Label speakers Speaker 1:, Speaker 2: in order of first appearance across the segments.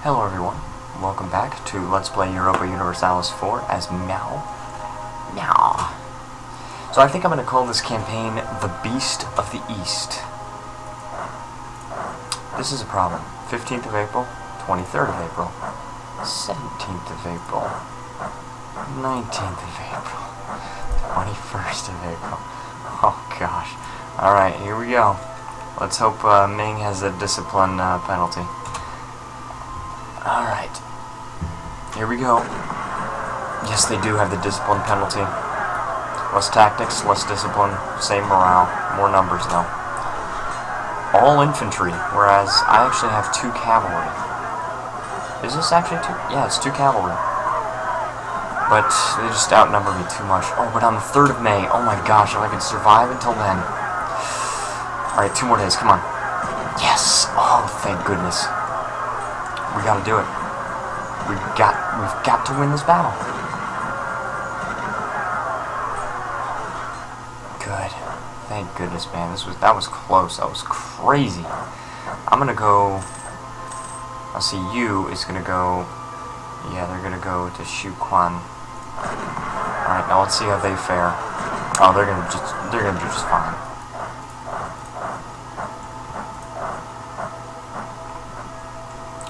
Speaker 1: Hello everyone, welcome back to Let's Play Europa Universalis IV as Meow. Meow. So I think I'm going to call this campaign The Beast of the East. This is a problem. 15th of April, 23rd of April, 17th of April, 19th of April, 21st of April. Oh gosh. Alright, here we go. Let's hope Hmong has a discipline penalty. Alright. Here we go. Yes, they do have the discipline penalty. Less tactics, less discipline, same morale. More numbers, though. All infantry, whereas I actually have 2 cavalry. Is this actually 2? Yeah, it's 2 cavalry. But they just outnumber me too much. Oh, but on the 3rd of May, oh my gosh, if I could survive until then. Alright, 2 more days, come on. Yes! Oh, thank goodness. We gotta do it. We've got to win this battle. Good. Thank goodness, man. That was close. That was crazy. I'm gonna go. I'll see. You is gonna go. Yeah, they're gonna go to Shuquan. All right, now let's see how they fare. Oh, they're gonna do just fine.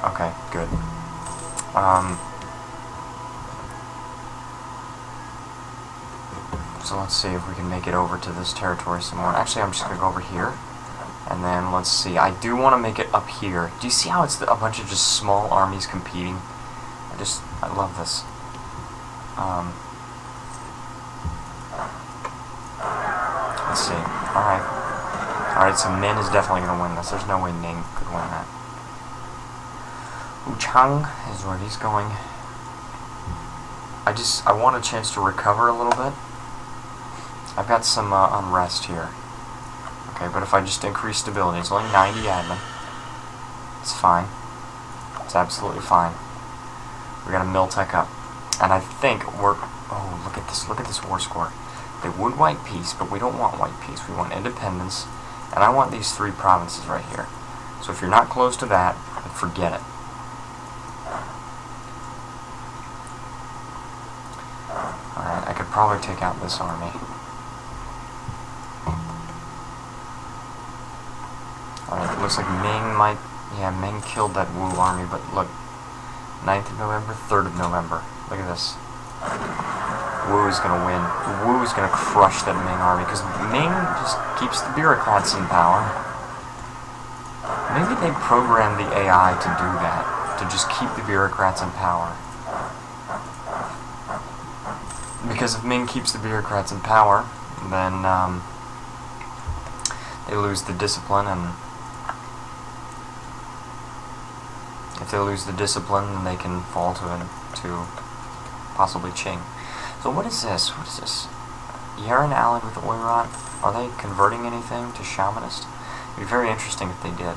Speaker 1: Okay, good. So let's see if we can make it over to this territory some more. Actually, I'm just going to go over here. And then, let's see. I do want to make it up here. Do you see how it's a bunch of just small armies competing? I love this. Let's see. Alright. Alright, so Min is definitely going to win this. There's no way Ning could win that. Chang is where he's going. I want a chance to recover a little bit. I've got some unrest here. Okay, but if I just increase stability, it's only 90 admin. It's fine. It's absolutely fine. We got a Miltech up. And I think we're... Oh, look at this. Look at this war score. They would white peace, but we don't want white peace. We want independence. And I want these 3 provinces right here. So if you're not close to that, then forget it. Alright, I could probably take out this army. Alright, it looks like Ming might... Yeah, Ming killed that Wu army, but look. 9th of November, 3rd of November. Look at this. Wu is gonna win. Wu is gonna crush that Ming army, because Ming just keeps the bureaucrats in power. Maybe they programmed the AI to do that. To just keep the bureaucrats in power. Because if Ming keeps the bureaucrats in power, then they lose the discipline, and if they lose the discipline, then they can fall to possibly Qing. So what is this? What is this? Yaren allied with Oirat? Are they converting anything to shamanist? It'd be very interesting if they did.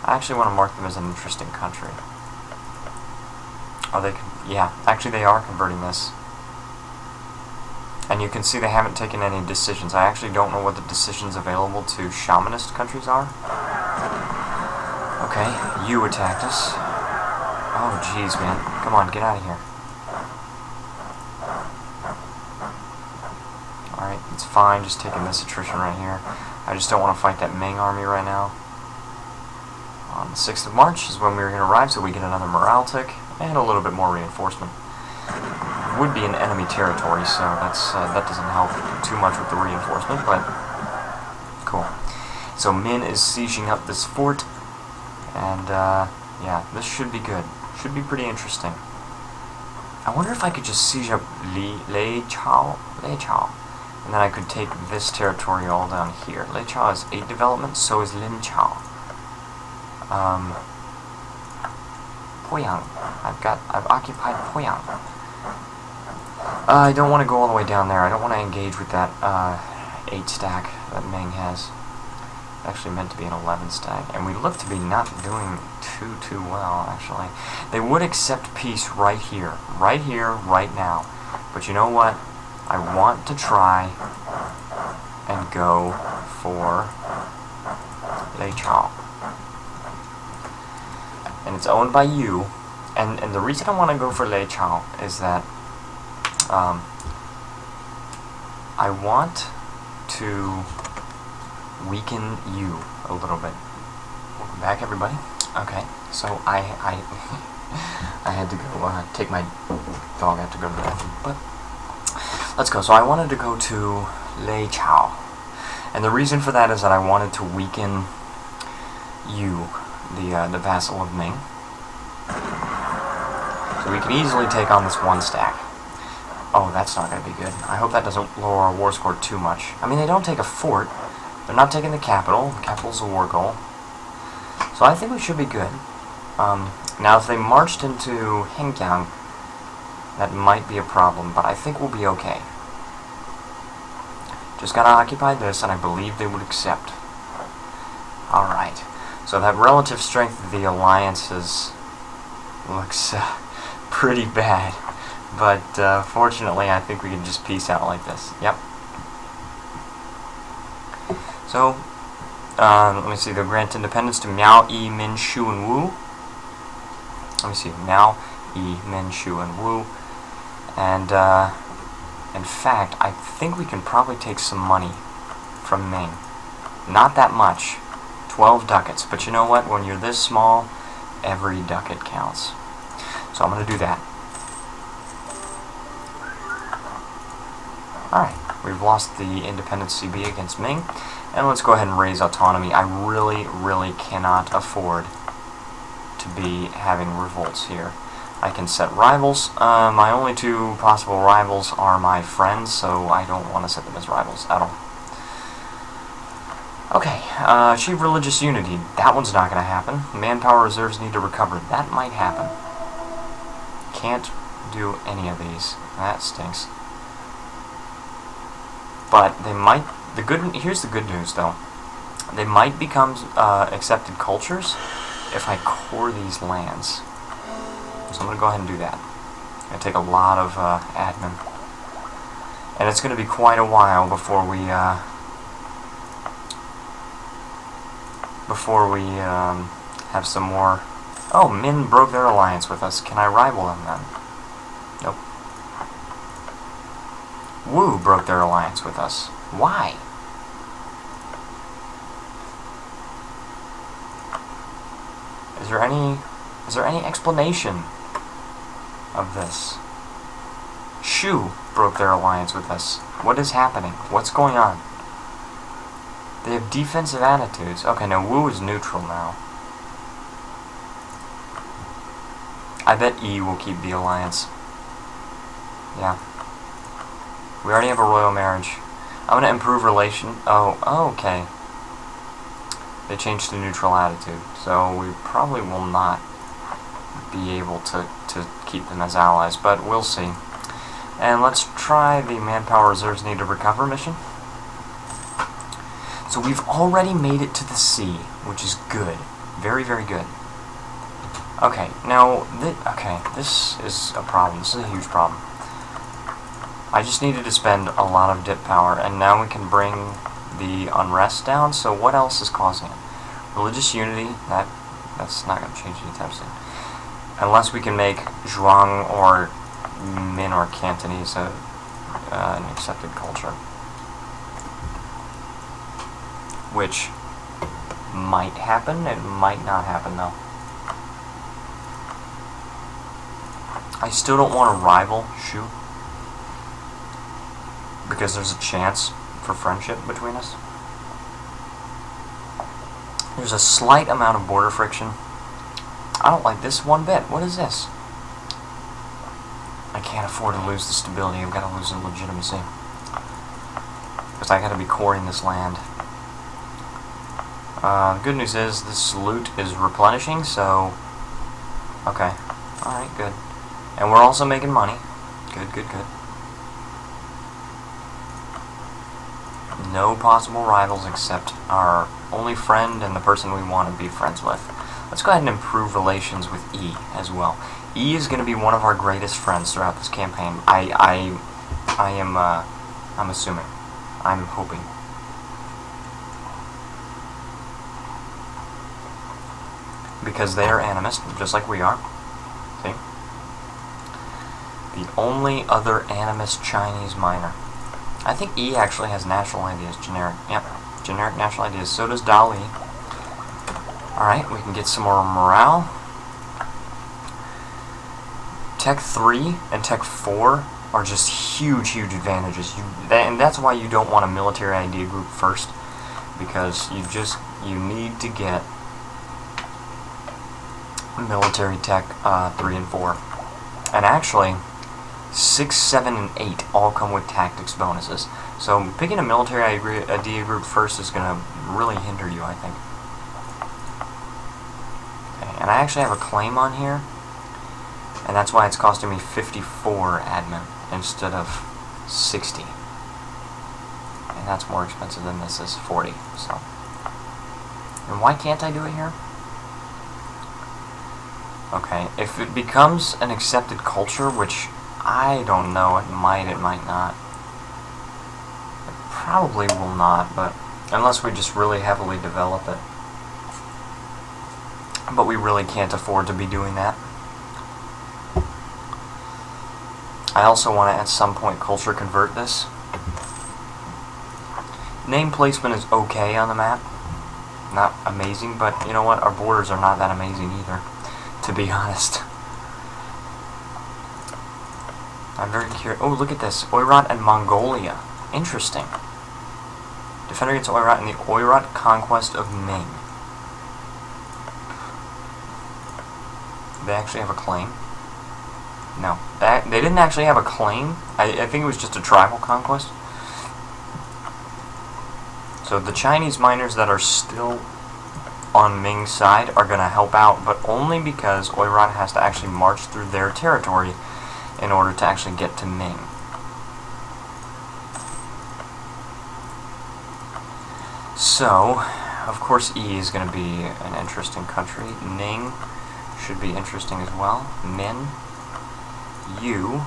Speaker 1: I actually want to mark them as an interesting country. Are they? Yeah, actually they are converting this. And you can see they haven't taken any decisions. I actually don't know what the decisions available to shamanist countries are. Okay, you attacked us. Oh, jeez, man. Come on, get out of here. Alright, it's fine, just taking this attrition right here. I just don't want to fight that Ming army right now. On the 6th of March is when we're going to arrive, so we get another morale tick and a little bit more reinforcement. Would be in enemy territory, so that doesn't help too much with the reinforcement, but cool. So Min is sieging up this fort, and yeah, this should be good. Should be pretty interesting. I wonder if I could just siege up Lei Chao, and then I could take this territory all down here. Lei Chao has 8 development, so is Lin Chao. Poyang. I've occupied Poyang. I don't want to go all the way down there. I don't want to engage with that 8 stack that Ming has. It's actually meant to be an 11 stack, and we look to be not doing too well, actually. They would accept peace right here, right now. But you know what? I want to try and go for Lei Chao. and it's owned by you. And the reason I want to go for Lei Chao is that I want to weaken you a little bit. Welcome back, everybody. Okay, so I had to go take my dog out to go to the bathroom, but let's go. So I wanted to go to Lei Chao, and the reason for that is that I wanted to weaken you, the vassal of Ming. So we can easily take on this one stack. Oh, that's not going to be good. I hope that doesn't lower our war score too much. I mean, they don't take a fort. They're not taking the capital. The capital's a war goal. So I think we should be good. Now, if they marched into Hengqiang, that might be a problem, but I think we'll be okay. Just gotta occupy this, and I believe they would accept. Alright. So that relative strength of the alliances looks pretty bad. But fortunately, I think we can just peace out like this. Yep. So, let me see. They'll grant independence to Miao, Yi, Min, Shu, and Wu. Let me see. Miao, Yi, Min, Shu, and Wu. And, in fact, I think we can probably take some money from Ming. Not that much. 12 ducats. But you know what? When you're this small, every ducat counts. So I'm going to do that. Alright, we've lost the independence CB against Ming, and let's go ahead and raise autonomy. I really cannot afford to be having revolts here. I can set rivals. My only two possible rivals are my friends, so I don't want to set them as rivals at all. Okay, achieve religious unity. That one's not going to happen. Manpower reserves need to recover. That might happen. Can't do any of these. That stinks. But they might. Here's the good news, though. They might become accepted cultures if I core these lands. So I'm going to go ahead and do that. It's going to take a lot of admin, and it's going to be quite a while before we have some more. Oh, Min broke their alliance with us. Can I rival them then? Nope. Wu broke their alliance with us. Why? Is there any explanation of this? Shu broke their alliance with us. What is happening? What's going on? They have defensive attitudes. Okay, now Wu is neutral now. I bet Yi will keep the alliance. Yeah. We already have a royal marriage. I'm going to improve relation. Oh, okay. They changed to neutral attitude. So we probably will not be able to keep them as allies, but we'll see. And let's try the manpower reserves need to recover mission. So we've already made it to the sea, which is good. Very good. Okay, now, this is a problem. This is a huge problem. I just needed to spend a lot of dip power, and now we can bring the unrest down. So what else is causing it? Religious unity, that's not going to change anytime soon. Unless we can make Zhuang or Min or Cantonese an accepted culture. Which might happen, it might not happen though. I still don't want to rival Shu, because there's a chance for friendship between us. There's a slight amount of border friction. I don't like this one bit. What is this? I can't afford to lose the stability. I've got to lose the legitimacy, because I got to be coring this land. The good news is this loot is replenishing, so okay. Alright, good. And we're also making money. Good. No possible rivals except our only friend and the person we want to be friends with. Let's go ahead and improve relations with E as well. E is going to be one of our greatest friends throughout this campaign. I'm assuming. I'm hoping. because they are animist, just like we are. See? The only other animist Chinese minor. I think E actually has national ideas, generic. Yep, generic national ideas. So does Dali. Alright, we can get some more morale. Tech 3 and Tech 4 are just huge, huge advantages. And that's why you don't want a military idea group first, because you need to get military tech 3 and 4. And actually, 6, 7, and 8 all come with tactics bonuses. So picking a military idea group first is going to really hinder you, I think. Okay, and I actually have a claim on here, and that's why it's costing me 54 admin instead of 60. And that's more expensive than this is 40. So, and why can't I do it here? Okay, if it becomes an accepted culture, which I don't know, it might not. It probably will not, but unless we just really heavily develop it. But we really can't afford to be doing that. I also want to at some point culture convert this. Name placement is okay on the map. Not amazing, but you know what? Our borders are not that amazing either, to be honest. I'm very curious. Oh, look at this. Oirat and Mongolia. Interesting. Defender against Oirat in the Oirat conquest of Ming. They actually have a claim? No. They didn't actually have a claim. I think it was just a tribal conquest. So the Chinese miners that are still on Ming's side are going to help out, but only because Oirat has to actually march through their territory in order to actually get to Ming. So, of course E is going to be an interesting country. Ning should be interesting as well. Min. You.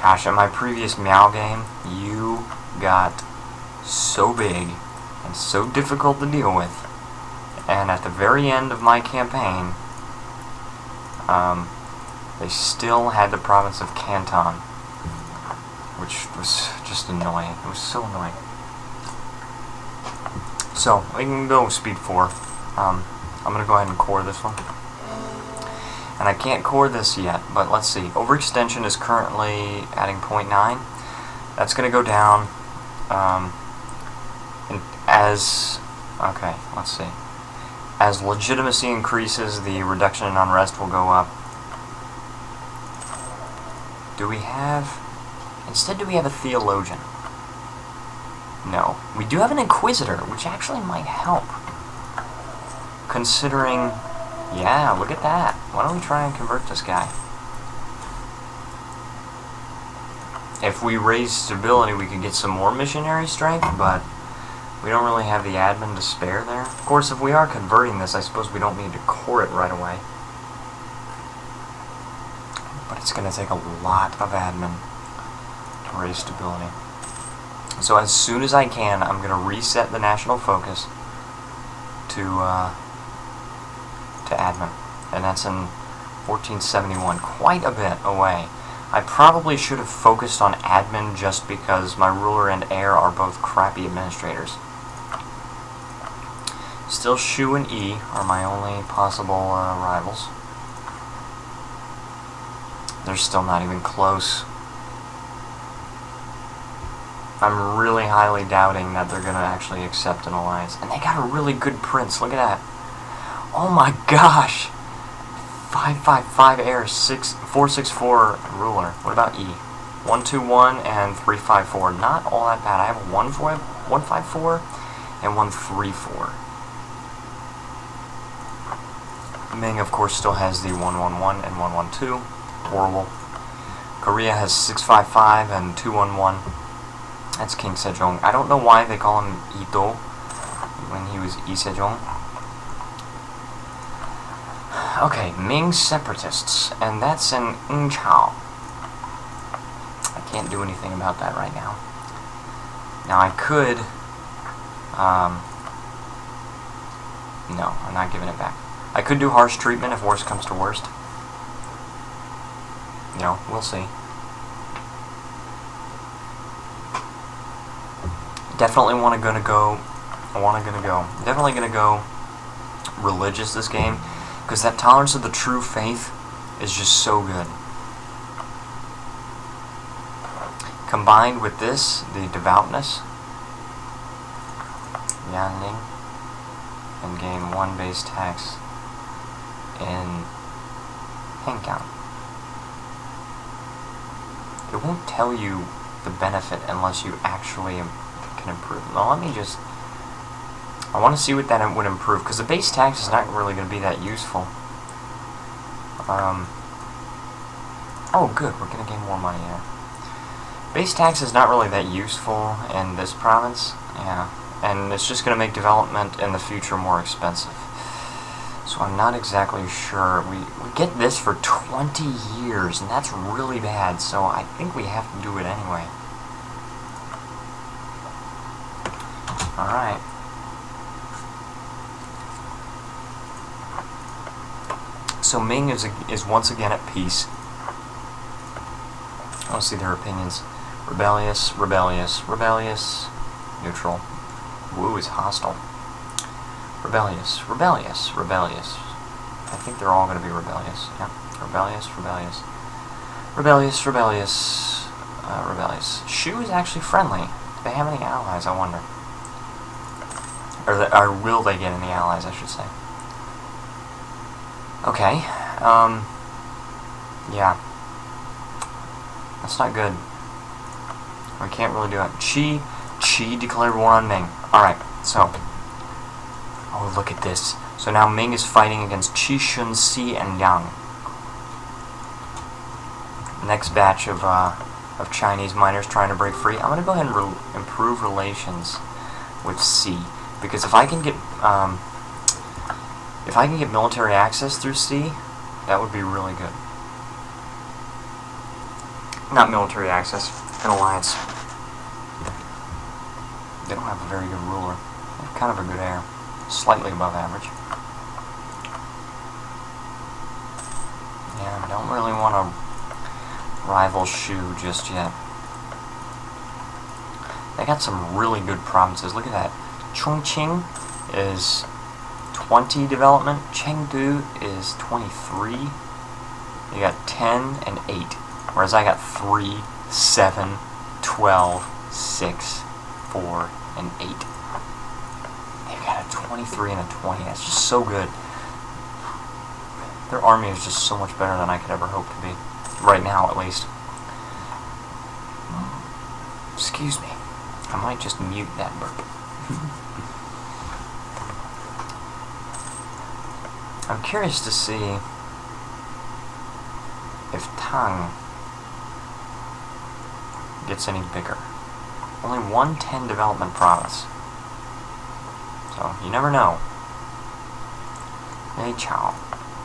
Speaker 1: Gosh, in my previous Meow game, you got so big and so difficult to deal with. And at the very end of my campaign, they still had the province of Canton, which was just annoying. It was so annoying. So, we can go speed 4. I'm going to go ahead and core this one. And I can't core this yet, but let's see. Overextension is currently adding 0.9. That's going to go down okay, let's see. As legitimacy increases, the reduction in unrest will go up. Do we have a theologian? No. We do have an inquisitor, which actually might help. Considering, yeah, look at that. Why don't we try and convert this guy? If we raise stability, we could get some more missionary strength, but we don't really have the admin to spare there. Of course, if we are converting this, I suppose we don't need to core it right away. But it's going to take a lot of admin to raise stability. So as soon as I can, I'm going to reset the national focus to admin. And that's in 1471, quite a bit away. I probably should have focused on admin just because my ruler and heir are both crappy administrators. Still Shu and E are my only possible rivals. They're still not even close. I'm really highly doubting that they're going to actually accept an alliance. And they got a really good prince. Look at that. Oh my gosh. 555 heir, 464 ruler. What about E? 121 and 354. Not all that bad. I have a 154 and 134. Ming, of course, still has the 111 and 112. Horrible. Korea has 655 and 211. That's King Sejong. I don't know why they call him Ito when he was Yi Sejong. Okay, Ming separatists, and that's in Ngchao. I can't do anything about that right now. Now I could, no, I'm not giving it back. I could do harsh treatment if worst comes to worst. You know, we'll see. Definitely gonna go religious this game, because that tolerance of the true faith is just so good. Combined with this, the devoutness, Yanning, and gain 1 base tax in Hmong. It won't tell you the benefit unless you actually can improve. Now let me just... I want to see what that would improve, because the base tax is not really going to be that useful. Oh good, we're going to gain more money here. Base tax is not really that useful in this province, yeah, and it's just going to make development in the future more expensive. So I'm not exactly sure. We get this for 20 years, and that's really bad, so I think we have to do it anyway. Alright. So Ming is once again at peace. I want to see their opinions. Rebellious, rebellious, rebellious, neutral. Wu is hostile. Rebellious, rebellious, rebellious. I think they're all going to be rebellious. Yep. Rebellious, rebellious. Rebellious, rebellious, rebellious. Shu is actually friendly. Do they have any allies, I wonder? Or will they get any allies, I should say. Okay. Yeah. That's not good. We can't really do it. Qi declared war on Ming. Alright, so. Oh, look at this. So now Ming is fighting against Qi, Shun, Si, and Yang. Next batch of Chinese miners trying to break free. I'm going to go ahead and improve relations with Si. Because if I can get military access through Si, that would be really good. Not military access, an alliance. They don't have a very good ruler. They have kind of a good heir. Slightly above average. Yeah, I don't really want to rival Shu just yet. They got some really good provinces. Look at that. Chongqing is 20 development. Chengdu is 23. You got 10 and 8. Whereas I got 3, 7, 12, 6, 4, and 8. They've got a 23 and a 20. That's just so good. Their army is just so much better than I could ever hope to be. Right now, at least. Excuse me. I might just mute that burp. I'm curious to see if Tang gets any bigger. Only 110 development province. So, you never know. Mei Chao,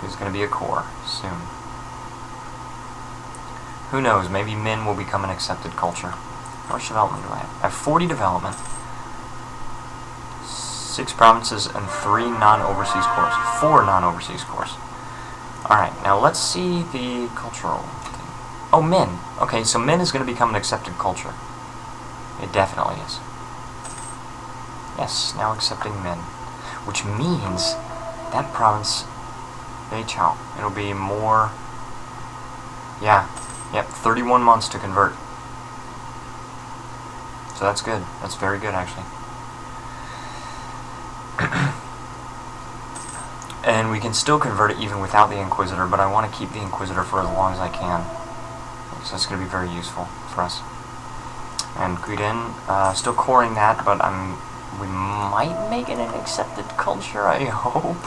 Speaker 1: who's going to be a core soon. Who knows, maybe Min will become an accepted culture. How much development do I have? I have 40 development, 6 provinces, and 3 non-overseas cores. 4 non-overseas cores. Alright, now let's see the cultural thing. Oh, Min. Okay, so Min is going to become an accepted culture. It definitely is. Yes, now accepting Min. Which means that province, Mei Chao, it'll be more... Yeah, yep, 31 months to convert. So that's good. That's very good, actually. And we can still convert it even without the Inquisitor, but I want to keep the Inquisitor for as long as I can. So that's going to be very useful for us. And Guiden, still coring that, but we might make it an accepted culture, I hope.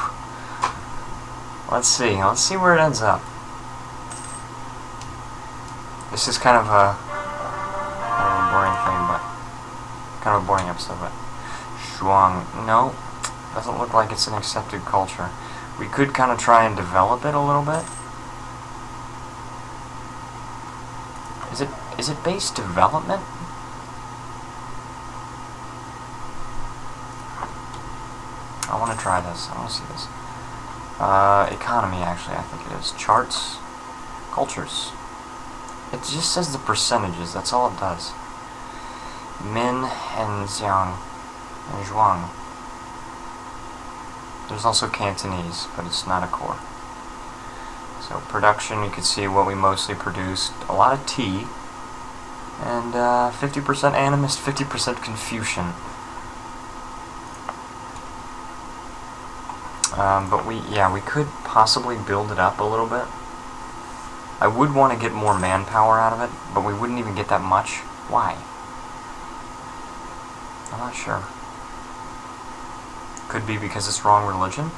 Speaker 1: Let's see. Let's see where it ends up. This is kind of a boring thing, but kind of a boring episode, but Shuang, no, doesn't look like it's an accepted culture. We could kind of try and develop it a little bit. Is it base development? I want to try this. I want to see this. Economy, actually, I think it is. Charts. Cultures. It just says the percentages, that's all it does. Min and Xiang and Zhuang. There's also Cantonese, but it's not a core. So production, you can see what we mostly produced. A lot of tea. And 50% animist, 50% Confucian. But we could possibly build it up a little bit. I would want to get more manpower out of it, but we wouldn't even get that much. Why? I'm not sure. Could be because it's wrong religion.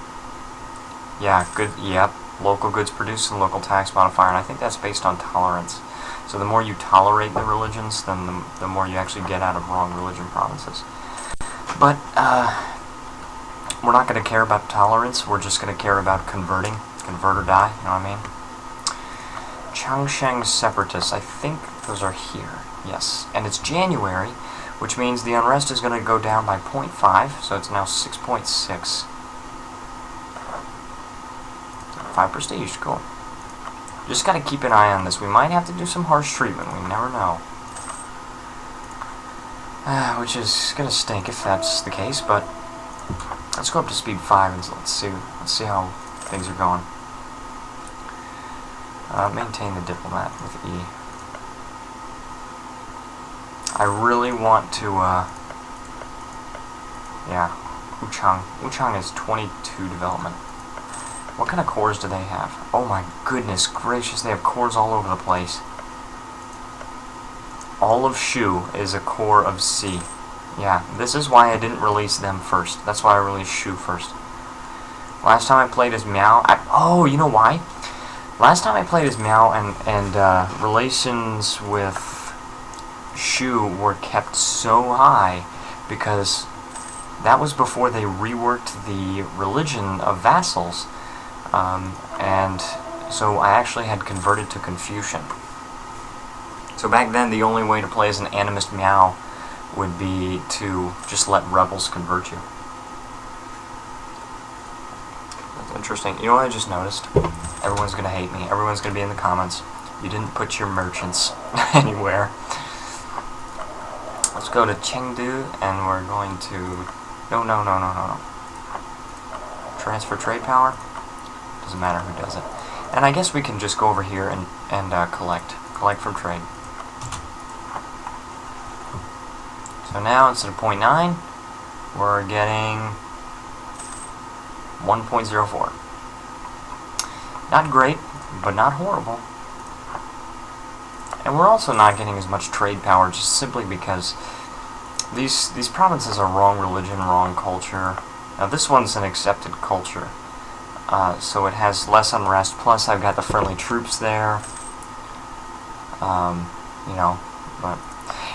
Speaker 1: Yeah, good. Yep. Local goods produced and local tax modifier, and I think that's based on tolerance. So the more you tolerate the religions, then the more you actually get out of wrong religion provinces. But we're not going to care about tolerance. We're just going to care about converting. Convert or die. You know what I mean? Changsheng separatists. I think those are here. Yes. And it's January, which means the unrest is going to go down by 0.5, so it's now 6.6. 5 prestige, cool. Just gotta keep an eye on this. We might have to do some harsh treatment, we never know. Which is gonna stink if that's the case, but let's go up to speed 5 and let's see how things are going. Maintain the diplomat with E. I really want to, yeah, Wuchang. Wuchang is 22 development. What kind of cores do they have? Oh my goodness gracious, they have cores all over the place. All of Shu is a core of C. Yeah, this is why I didn't release them first. That's why I released Shu first. Last time I played as Miao, oh, you know why? Last time I played as Miao and relations with Shu were kept so high because that was before they reworked the religion of vassals. And so I actually had converted to Confucian. So back then the only way to play as an animist Miao would be to just let rebels convert you. That's interesting. You know what I just noticed? Everyone's gonna hate me. Everyone's gonna be in the comments. You didn't put your merchants anywhere. Let's go to Chengdu and we're going to... No. Transfer trade power? Doesn't matter who does it. And I guess we can just go over here and collect from trade. So now instead of 0.9, we're getting 1.04. Not great, but not horrible. And we're also not getting as much trade power just simply because these provinces are wrong religion, wrong culture. Now this one's an accepted culture. So it has less unrest, plus I've got the friendly troops there, you know,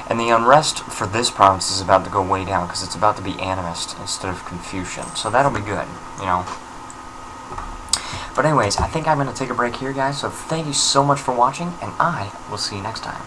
Speaker 1: and the unrest for this province is about to go way down, because it's about to be animist instead of Confucian, so that'll be good, you know. But anyways, I think I'm going to take a break here, guys, so thank you so much for watching, and I will see you next time.